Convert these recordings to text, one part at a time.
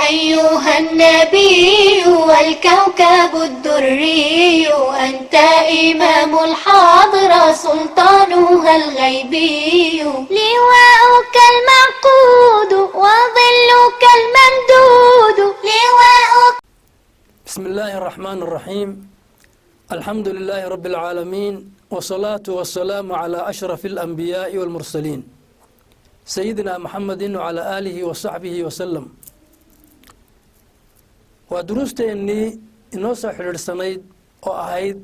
أيها النبي والكوكب الدري أنت إمام الحاضرة سلطانها الغيبي لواءك المعقود وظلك الممدود لواءك. بسم الله الرحمن الرحيم. الحمد لله رب العالمين والصلاة والسلام على أشرف الأنبياء والمرسلين سيدنا محمد وعلى آله وصحبه وسلم. ودروستيني إنوسا حلر سنيد وأهيد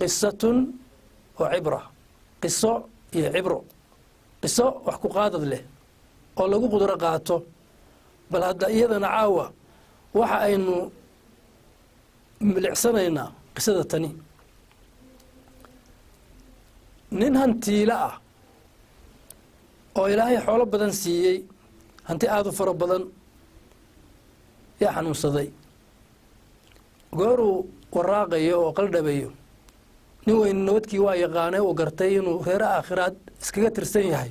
قصة وعبرة. قصة هي عبرة، قصة وحكو قادد له ولغو قدر قاته، بل هذا إيضا عاوة وحا أينو ملعسانينا قصة تاني nin hantiila ah oo ilaahay xoolo badan siiyey, hanti aad u fara badan, yaa xanuunsaday. gooruu waraaqayo oo qaldhabayo, nin weyn nabadkii waa yaqaanay uu gartay inuu reer aakhiraad iskaga tirsan yahay,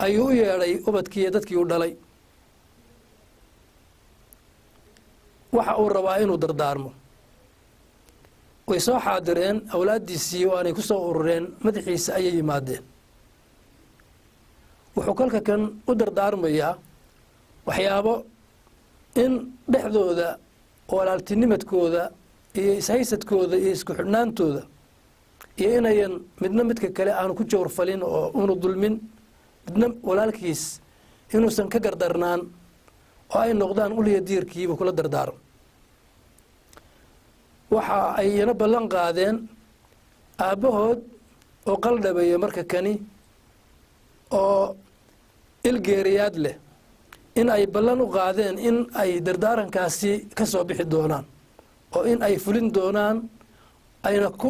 ayuu u yeedhay ubadkii iyo dadkii u dhalay. waxa uu rabaa inuu dardaarmo. way soo xaadireen awlaaddiisii oo aanay ku soo urureen madaxiisa ayay yimaadeen. wuxuu kolka kan u dardaarmayaa waxyaabo in dhexdooda walaaltinimadkooda iyo ishaysadkooda iyo isku xidhnaantooda iyo inayan midna midka kale aanu ku jawrfalin oo unu dulmin, midna walaalkiis inuusan ka gardarnaan oo ay noqdaan uliya diirkiiba kula dardaarmo. waxa ay iyana ballan qaadeen aabbahood oo qaldhabaya marka kani oo ilgeeriyaad leh in ay ballan u qaadeen in ay dardaarankaasi ka soo bixi doonaan oo in ay fulin doonaan ayna ku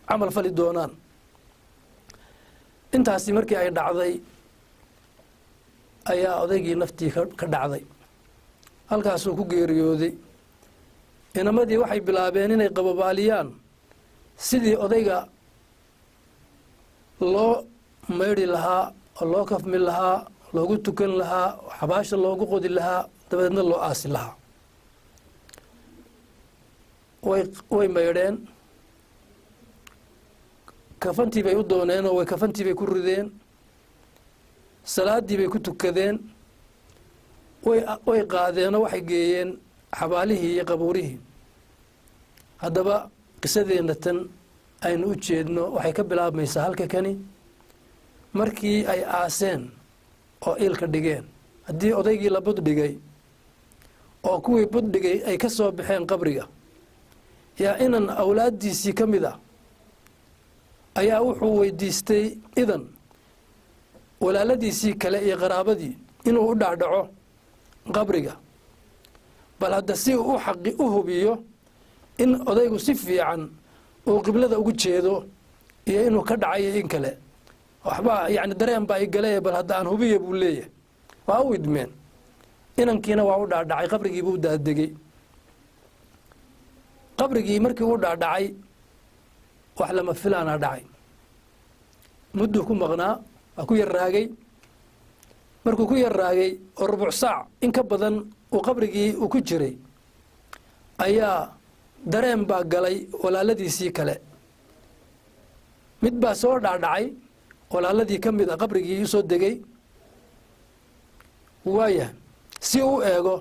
camal fali doonaan. intaasi markii ay dhacday ayaa odaygii naftii ka dhacday, halkaasuu ku geeriyooday. inamadii waxay bilaabeen inay qababaaliyaan sidii odayga loo maydhi lahaa oo loo kafmi lahaa, loogu tukan lahaa, xabaasha loogu qodi lahaa, dabadeedna loo aasi lahaa. way maydheen, kafantii bay u dooneen oo kafantii bay ku rideen, salaaddii bay ku tukadeen, way qaadeenoo waxay geeyeen xabaalihii iyo qabuurihii. haddaba qisadeenna tan aynu u jeedno waxay ka bilaabmaysaa halka kani markii ay aaseen oo iilka dhigeen. haddii odaygii la buddhigay oo kuwii buddhigay ay ka soo baxeen qabriga, yaa inan awlaaddiisii ka mid ah ayaa wuxuu weydiistay idan walaaladiisii kale iyo qaraabadii inuu u dhacdhaco qabriga, bal hadda si uu u hubiyo in odaygu si fiican uu qiblada ugu jeedo iyo inuu ka dhacayo in kale. waxbaa yani dareen baa i gale, bal hadda aan hubiya buu leeyahay. waa u idmeen. inankiina waa u dhaadhacay, qabrigiibuu u daadegey. qabrigii markii uu dhaadhacay wax lama filaanaa dhacay. mudduu ku maqnaa, waa ku yarraagay. markuu ku yarraagay oo rubuc saac in ka badan uu qabrigii uu ku jiray ayaa dareen baa galay walaaladiisii kale. mid baa soo dhaadhacay walaaladii ka mid a, qabrigii u soo degay. waaya si uu eego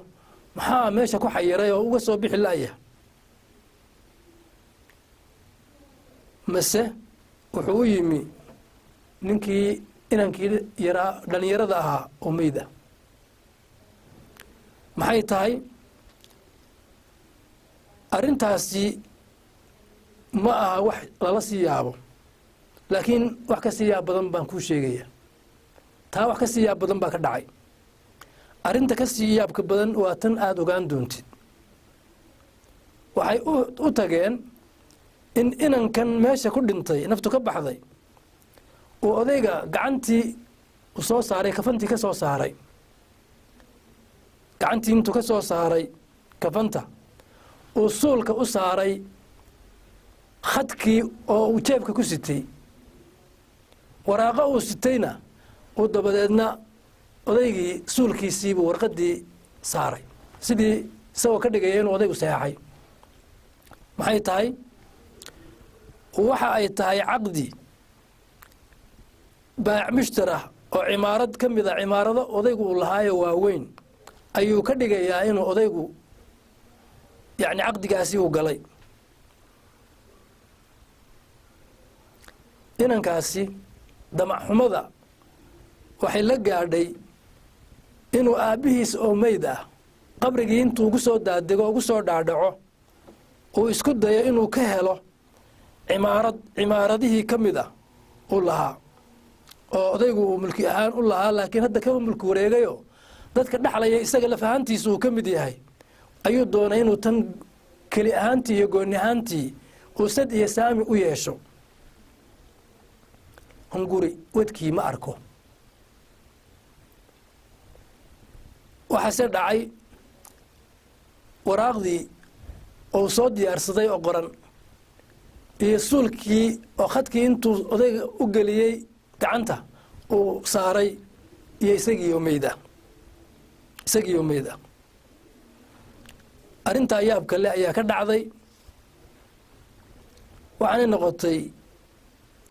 maxaa meesha ku xayiray oo uga soo bixi la'ya. mase wuxuu u yimi ninkii inankii yaraa dhallinyarada ahaa oo meyd ah. maxay tahay arrintaasi? ma aha wax lala sii yaabo, laakiin wax ka sii yaab badan baan kuu sheegaya. taa wax ka sii yaab badan baa ka dhacay. arrinta ka sii yaabka badan waa tan aada ogaan doontid. waxay u tageen in inankan meesha ku dhintay, naftu ka baxday, uu odayga gacantii u soo saaray, kafantii ka soo saaray. gacantii intuu ka soo saaray kafanta, uu suulka u saaray khadkii oo uu jeebka ku sitay. waraaqo uu sitayna uu dabadeedna odaygii suulkiisiibuu warqaddii saaray sidii isagoo ka dhigaya inuu odaygu saxeexay maxay tahay waxa ay tahay caqdi baac mushtara oo cimaarad ka mid a cimaarado odaygu uu lahaayo waaweyn ayuu ka dhigayaa inuu odaygu yacni caqdigaasi uu galay inankaasi damac-xumada waxay la gaadhay inuu aabbihiis oo meyd ah qabrigii intuu ugu soo daadego ugu soo dhaadhaco uu isku dayo inuu ka helo cimaaradihii ka mid a u lahaa oo odaygu uu mulki ahaan u lahaa laakiin hadda kaba mulki wareegayo dadka dhexlaya isaga laf ahaantiisa uu ka mid yahay ayuu doonay inuu tan keli ahaantii iyo gooni ahaantii uu sad iyo saami u yeesho hunguri wadkii ma arko waxaase dhacay waraaqdii oo soo diyaarsaday oo qoran iyo suulkii oo khadkii intuu odayga u geliyey gacanta uu saaray iyo isagiioo meyd ah arrintaa yaabka le ayaa ka dhacday waxaanay noqotay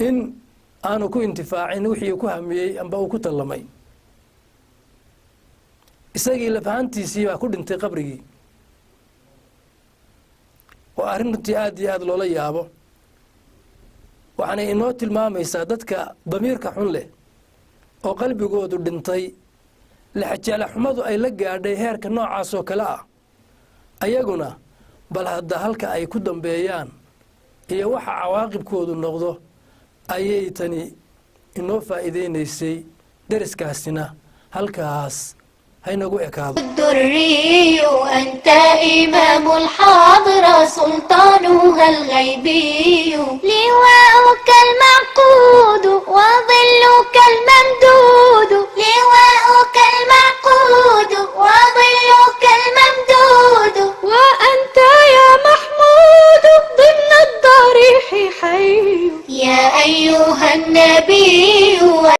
in aanu ku intifaacin wixii ku hamiyey amba uu ku tallamay isagii lafahantiisii baa ku dhintay qabrigii waa arrin runtii aad iyo aad loola yaabo waxaanay inoo tilmaamaysaa dadka damiirka xun leh oo qalbigoodu dhintay lexjeclaxumadu ay la gaadhay heerka noocaas oo kale ah ayaguna bal hadda halka ay ku dambeeyaan iyo waxa cawaaqibkoodu noqdo ayay tani inoo faa'iideynaysay deriskaasina halkaas haynagu ekaado الدري أنت إمام الحاضرة سلطانها الغيبي لواءك المعقود وظلك الممدود